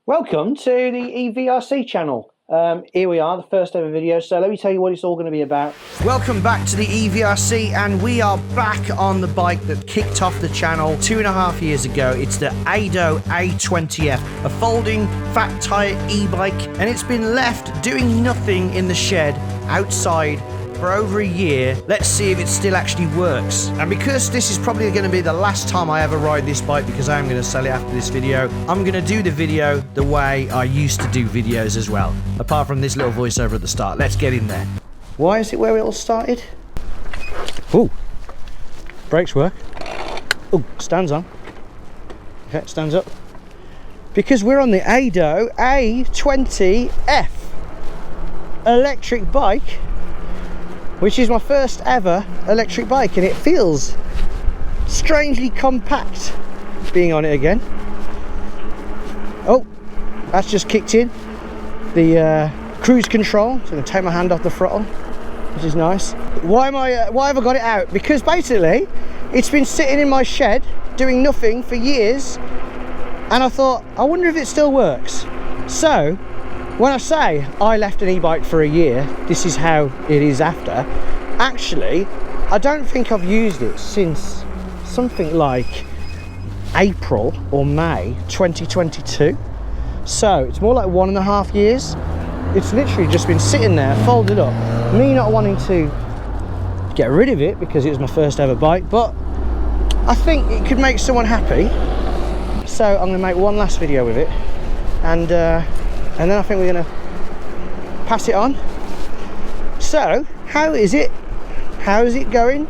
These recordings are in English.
Welcome to the e-VRC channel. Here we are, the first ever video, so let me tell you what it's all going to be about. Welcome back to the e-VRC, and we are back on the bike that kicked off the channel 2.5 years ago. It's the ADO A20F, a folding fat tyre e-bike, and it's been left doing nothing in the shed outside for over a year. Let's see if it still actually works. And because this is probably going to be the last time I ever ride this bike, because I am going to sell it after this video, I'm going to do the video the way I used to do videos as well, apart from this little voiceover at the start. Let's get in there. Why is it where it all started? Oh, brakes work. Oh, stands on. Okay, stands up. Because we're on the ADO A20F electric bike, which is my first ever electric bike, and it feels strangely compact being on it again. Oh, that's just kicked in the cruise control, so I'm going to take my hand off the throttle, which is nice. Why have I got it out? Because basically it's been sitting in my shed doing nothing for years, and I thought, I wonder if it still works. So when I say I left an e-bike for a year, this is how it is after. Actually, I don't think I've used it since something like April or May 2022. So it's more like 1.5 years. It's literally just been sitting there, folded up. Me not wanting to get rid of it because it was my first ever bike, but I think it could make someone happy. So I'm gonna make one last video with it, and then I think we're going to pass it on. So, how is it? How is it going?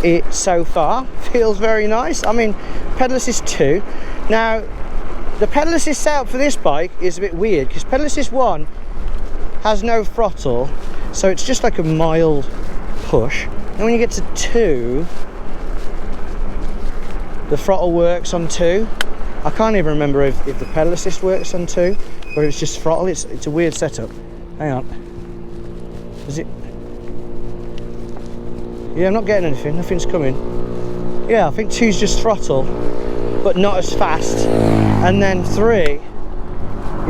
It so far feels very nice. I mean, pedal assist 2. Now, the pedal assist setup for this bike is a bit weird because pedal assist 1 has no throttle, so it's just like a mild push. And when you get to 2, the throttle works on 2. I can't even remember if the pedal assist works on 2. But it's just throttle. It's a weird setup. Hang on. Is it? Yeah, I'm not getting anything. Nothing's coming. Yeah, I think 2's just throttle, but not as fast. And then 3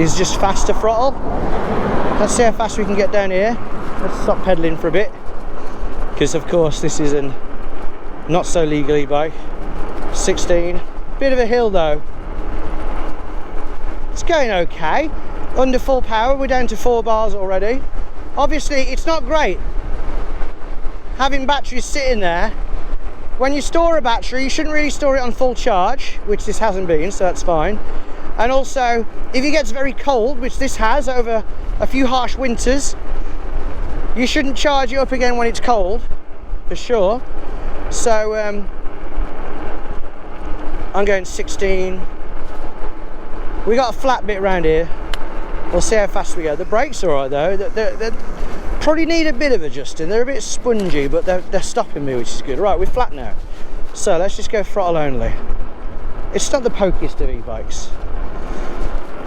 is just faster throttle. Let's see how fast we can get down here. Let's stop pedaling for a bit, because of course this is a not so legal e-bike. 16. Bit of a hill though. It's going okay. Under full power, we're down to 4 bars already. Obviously, it's not great having batteries sitting there. When you store a battery, you shouldn't really store it on full charge, which this hasn't been, so that's fine. And also, if it gets very cold, which this has over a few harsh winters, you shouldn't charge it up again when it's cold, for sure. So, I'm going 16. We got a flat bit around here. We'll see how fast we go. The brakes are alright though. They probably need a bit of adjusting. They're a bit spongy, but they're stopping me, which is good. Right, we're flat now. So let's just go throttle only. It's not the pokiest of e-bikes.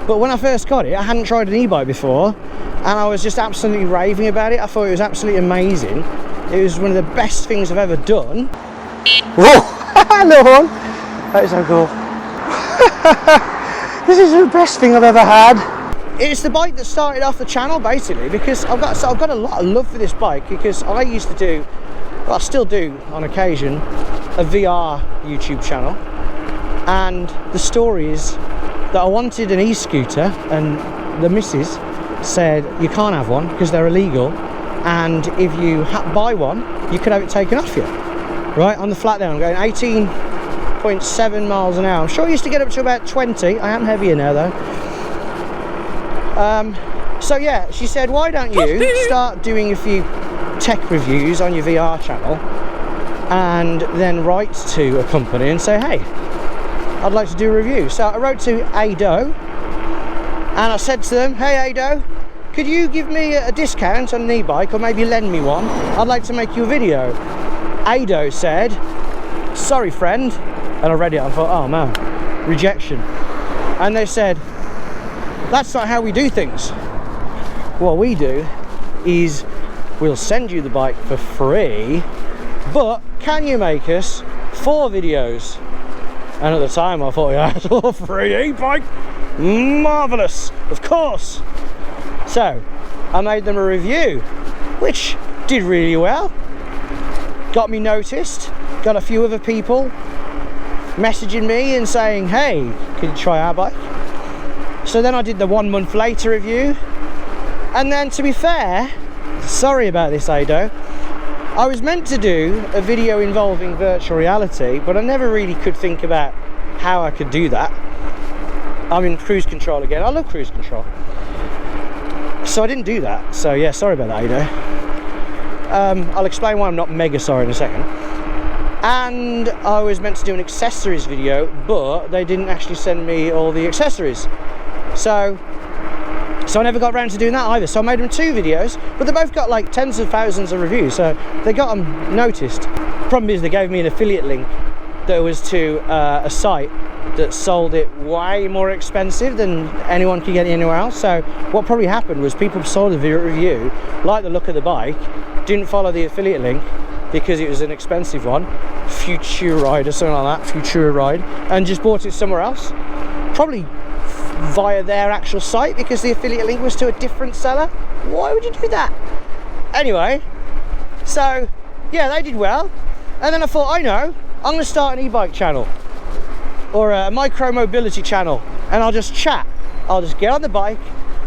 But when I first got it, I hadn't tried an e-bike before, and I was just absolutely raving about it. I thought it was absolutely amazing. It was one of the best things I've ever done. Whoa! Little one! That is so cool. This is the best thing I've ever had. It's the bike that started off the channel basically, because I've got a lot of love for this bike, because I used to do, well, I still do on occasion, a VR YouTube channel, and the story is that I wanted an e-scooter, and the missus said you can't have one because they're illegal, and if you buy one you could have it taken off you. Right, on the flat there I'm going 18.7 miles an hour. I'm sure I used to get up to about 20. I am heavier now though. So yeah, she said, why don't you start doing a few tech reviews on your VR channel and then write to a company and say, hey, I'd like to do a review. So I wrote to ADO and I said to them, hey ADO, could you give me a discount on an e-bike, or maybe lend me one? I'd like to make you a video. ADO said, sorry friend. And I read it, I thought, oh man, rejection. And they said, that's not how we do things. What we do is we'll send you the bike for free, but can you make us 4 videos? And at the time I thought, yeah, it's all free e-bike. Marvellous, of course. So I made them a review, which did really well. Got me noticed, got a few other people messaging me and saying, hey, can you try our bike? So then I did the 1 month later review. And then, to be fair, sorry about this, ADO, I was meant to do a video involving virtual reality, but I never really could think about how I could do that. I'm in cruise control again. I love cruise control. So I didn't do that. So yeah, sorry about that, ADO. I'll explain why I'm not mega sorry in a second. And I was meant to do an accessories video, but they didn't actually send me all the accessories. So I never got around to doing that either. So I made them 2 videos, but they both got like tens of thousands of reviews, so they got them noticed. Problem is, they gave me an affiliate link that was to a site that sold it way more expensive than anyone could get anywhere else. So what probably happened was people saw the review, liked the look of the bike, didn't follow the affiliate link because it was an expensive one, Future Ride or something like that, Futura Ride, and just bought it somewhere else, probably via their actual site, because the affiliate link was to a different seller. Why would you do that? Anyway, so yeah, they did well. And then I thought, I know, I'm going to start an e-bike channel or a micro mobility channel, and I'll just chat. I'll just get on the bike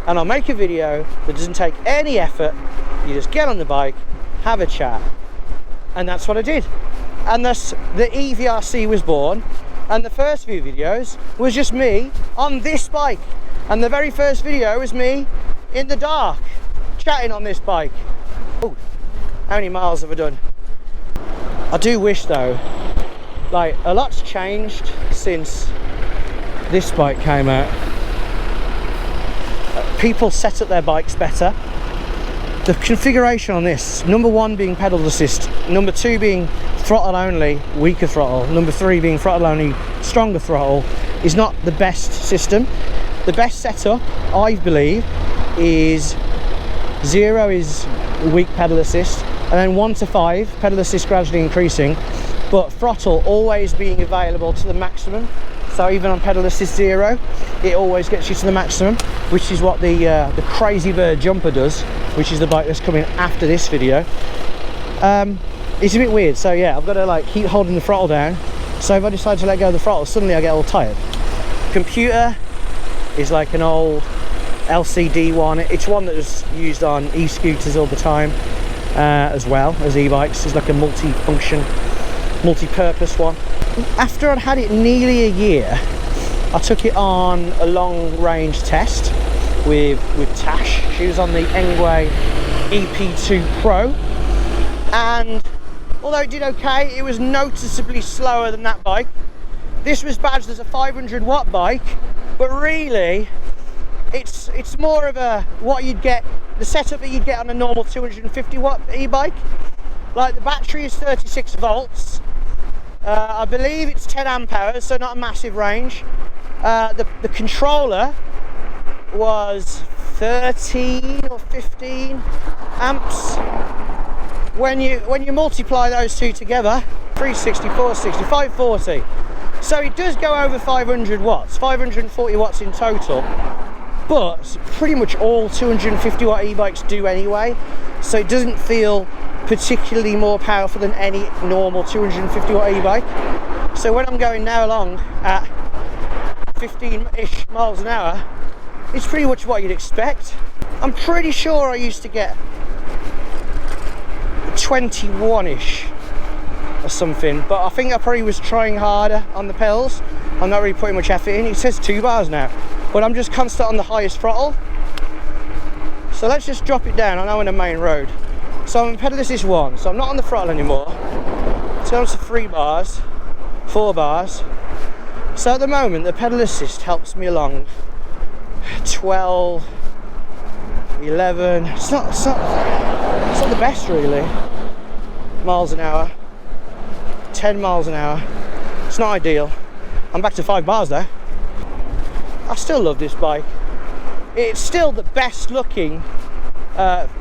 and I'll make a video that doesn't take any effort. You just get on the bike, have a chat, and that's what I did. And thus the e-VRC was born. And the first few videos was just me on this bike, and the very first video was me in the dark chatting on this bike. Oh, how many miles have I done? I do wish though, like, a lot's changed since this bike came out. People set up their bikes better. The configuration on this, number 1 being pedal assist, number 2 being throttle only, weaker throttle, number 3 being throttle only, stronger throttle, is not the best system. The best setup, I believe, is 0 is weak pedal assist, and then 1 to 5, pedal assist gradually increasing, but throttle always being available to the maximum. So even on pedal assist 0, it always gets you to the maximum, which is what the Crazy Bird Jumper does, which is the bike that's coming after this video. It's a bit weird, so yeah, I've got to like keep holding the throttle down. So if I decide to let go of the throttle, suddenly I get all tired. Computer is like an old LCD one. It's one that was used on e-scooters all the time, as well as e-bikes. It's like a multi-function, multi-purpose one. After I'd had it nearly a year, I took it on a long-range test with Tash. She was on the Engwe EP2-Pro, and although it did okay, it was noticeably slower than that bike. This was badged as a 500 watt bike, but really it's more of a what you'd get, the setup that you'd get on a normal 250 watt e-bike. Like, the battery is 36 volts. I believe it's 10 amp hours, so not a massive range. The controller was 13 or 15 amps. When you multiply those two together, 360, 460, 540. So it does go over 500 watts, 540 watts in total. But pretty much all 250 watt e-bikes do anyway, so it doesn't feel particularly more powerful than any normal 250 watt e-bike. So when I'm going now along at 15-ish miles an hour, it's pretty much what you'd expect. I'm pretty sure I used to get 21-ish or something, but I think I probably was trying harder on the pedals. I'm not really putting much effort in. It says 2 bars now, but I'm just constant on the highest throttle. So let's just drop it down. I know on the main road. So I'm on pedal assist 1, so I'm not on the throttle anymore. Turn to 3 bars, 4 bars. So at the moment the pedal assist helps me along 12, 11. It's not the best really. Miles an hour, 10 miles an hour. It's not ideal. I'm back to 5 bars though. I still love this bike. It's still the best looking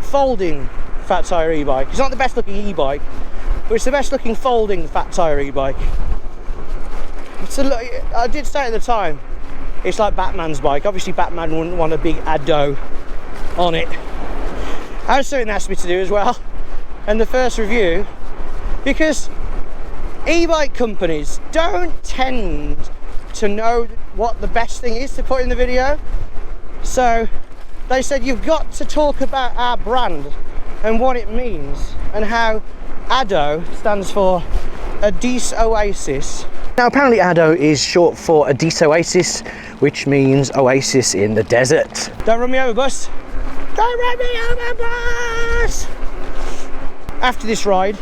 folding fat tyre e-bike. It's not the best looking e-bike, but it's the best looking folding fat tyre e-bike. I did say at the time, it's like Batman's bike. Obviously Batman wouldn't want a big ADO on it. I was something asked me to do as well. And the first review, because e-bike companies don't tend to know what the best thing is to put in the video. So they said, you've got to talk about our brand and what it means, and how ADO stands for Addis Oasis. Now apparently ADO is short for Addis Oasis, which means oasis in the desert. Don't run me over, bus. Don't run me over, bus! After this ride,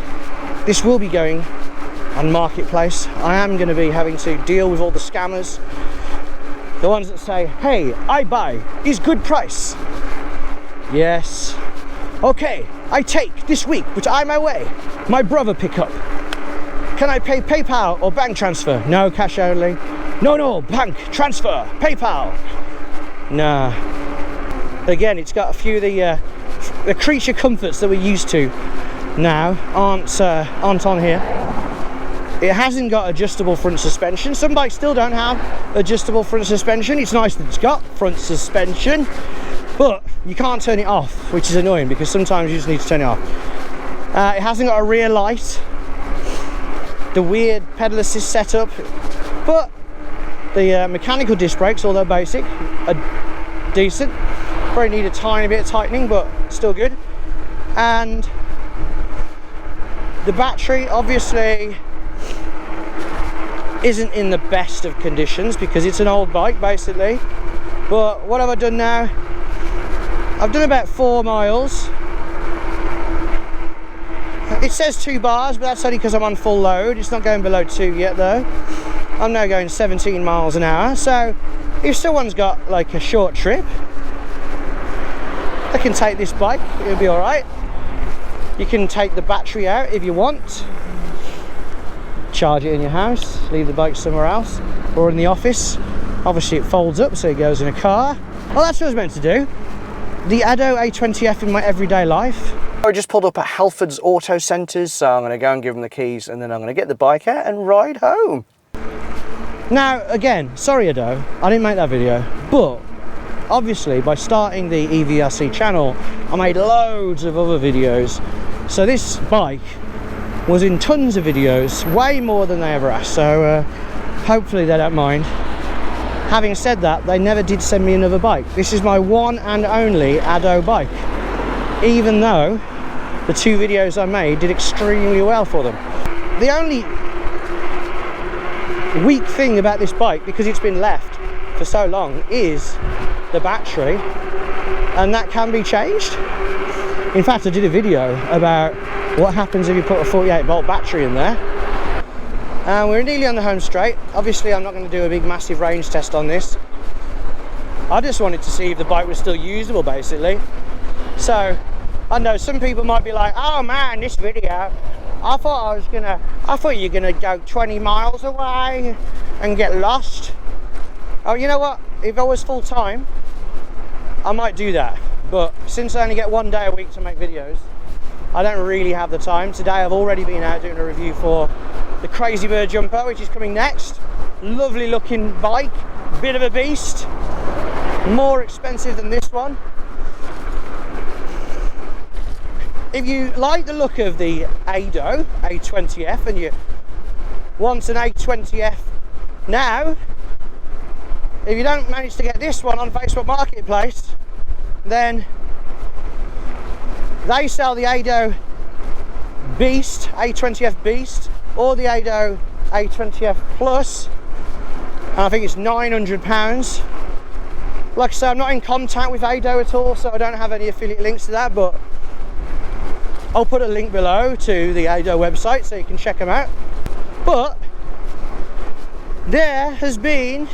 this will be going on Marketplace. I am going to be having to deal with all the scammers. The ones that say, hey, I buy is good price. Yes. Okay, I take this week, but I'm away. My brother pick up. Can I pay PayPal or bank transfer? No, cash only. No, bank transfer, PayPal. Nah. Again, it's got a few of the creature comforts that we're used to now aren't on here. It hasn't got adjustable front suspension. Some bikes still don't have adjustable front suspension. It's nice that it's got front suspension, but you can't turn it off, which is annoying because sometimes you just need to turn it off. It hasn't got a rear light, the weird pedal assist setup, but the mechanical disc brakes, although basic, are decent. Probably need a tiny bit of tightening, but still good. And the battery obviously isn't in the best of conditions because it's an old bike basically. But what have I done now? I've done about 4 miles. It says 2 bars, but that's only because I'm on full load. It's not going below 2 yet though. I'm now going 17 miles an hour. So if someone's got like a short trip, they can take this bike, it'll be all right. You can take the battery out if you want, charge it in your house, leave the bike somewhere else, or in the office. Obviously it folds up, so it goes in a car. Well, that's what I was meant to do. The ADO A20F in my everyday life. I just pulled up at Halford's Auto Centres, so I'm going to go and give them the keys, and then I'm going to get the bike out and ride home. Now, again, sorry ADO, I didn't make that video, but obviously by starting the e-VRC channel, I made loads of other videos. So this bike was in tons of videos, way more than they ever asked, so hopefully they don't mind. Having said that, they never did send me another bike. This is my one and only ADO bike, even though the 2 videos I made did extremely well for them. The only weak thing about this bike, because it's been left for so long, is the battery, and that can be changed. In fact, I did a video about what happens if you put a 48-volt battery in there. And we're nearly on the home straight. Obviously I'm not going to do a big massive range test on this. I just wanted to see if the bike was still usable basically. So I know some people might be like, oh man, this video, I thought you were gonna go 20 miles away and get lost. Oh, you know what, if I was full time I might do that, but since I only get 1 day a week to make videos, I don't really have the time. Today I've already been out doing a review for the Crazy Bird jumper, which is coming next. Lovely looking bike, bit of a beast, more expensive than this one. If you like the look of the ADO A20F and you want an A20F now, if you don't manage to get this one on Facebook Marketplace, then they sell the ADO Beast, A20F Beast, or the ADO A20F Plus, and I think it's £900. Like I said, I'm not in contact with ADO at all, so I don't have any affiliate links to that, but I'll put a link below to the ADO website so you can check them out. But there has been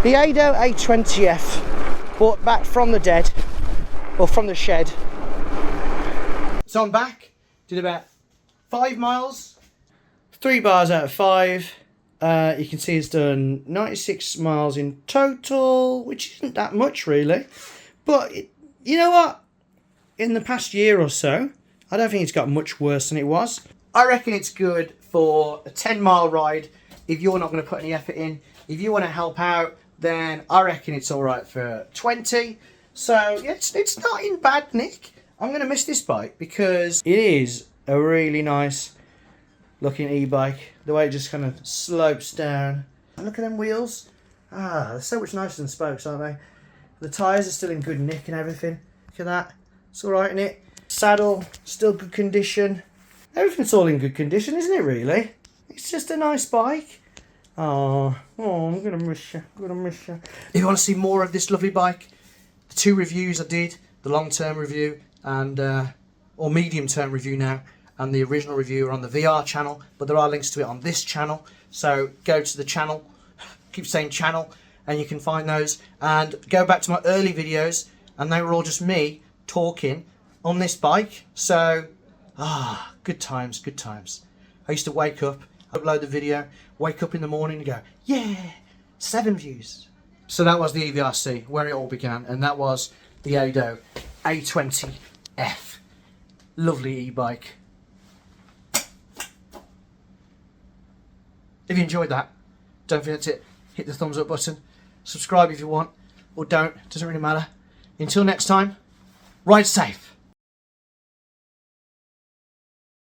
the ADO A20F brought back from the dead, or from the shed. So I'm back, did about 5 miles, 3 bars out of 5. You can see it's done 96 miles in total, which isn't that much really. But you know what? In the past year or so, I don't think it's got much worse than it was. I reckon it's good for a 10-mile ride if you're not going to put any effort in. If you want to help out, then I reckon it's all right for 20. So yeah, it's not in bad nick. I'm going to miss this bike because it is a really nice looking e-bike. The way it just kind of slopes down. Look at them wheels. Ah, they're so much nicer than spokes, aren't they? The tyres are still in good nick and everything. Look at that. It's all right, isn't it? Saddle, still good condition. Everything's all in good condition, isn't it, really? It's just a nice bike. Oh, I'm going to miss you. I'm going to miss you. If you want to see more of this lovely bike, the 2 reviews I did, the long-term review and or medium-term review now, and the original review are on the VR channel, but there are links to it on this channel. So go to the channel, keep saying channel, and you can find those. And go back to my early videos, and they were all just me talking on this bike. So, good times, good times. I used to wake up, upload the video, wake up in the morning and go, yeah, 7 views. So that was the e-VRC, where it all began, and that was the ADO A20F. Lovely e-bike. If you enjoyed that, don't forget to hit the thumbs up button. Subscribe if you want, or don't, doesn't really matter. Until next time, ride safe.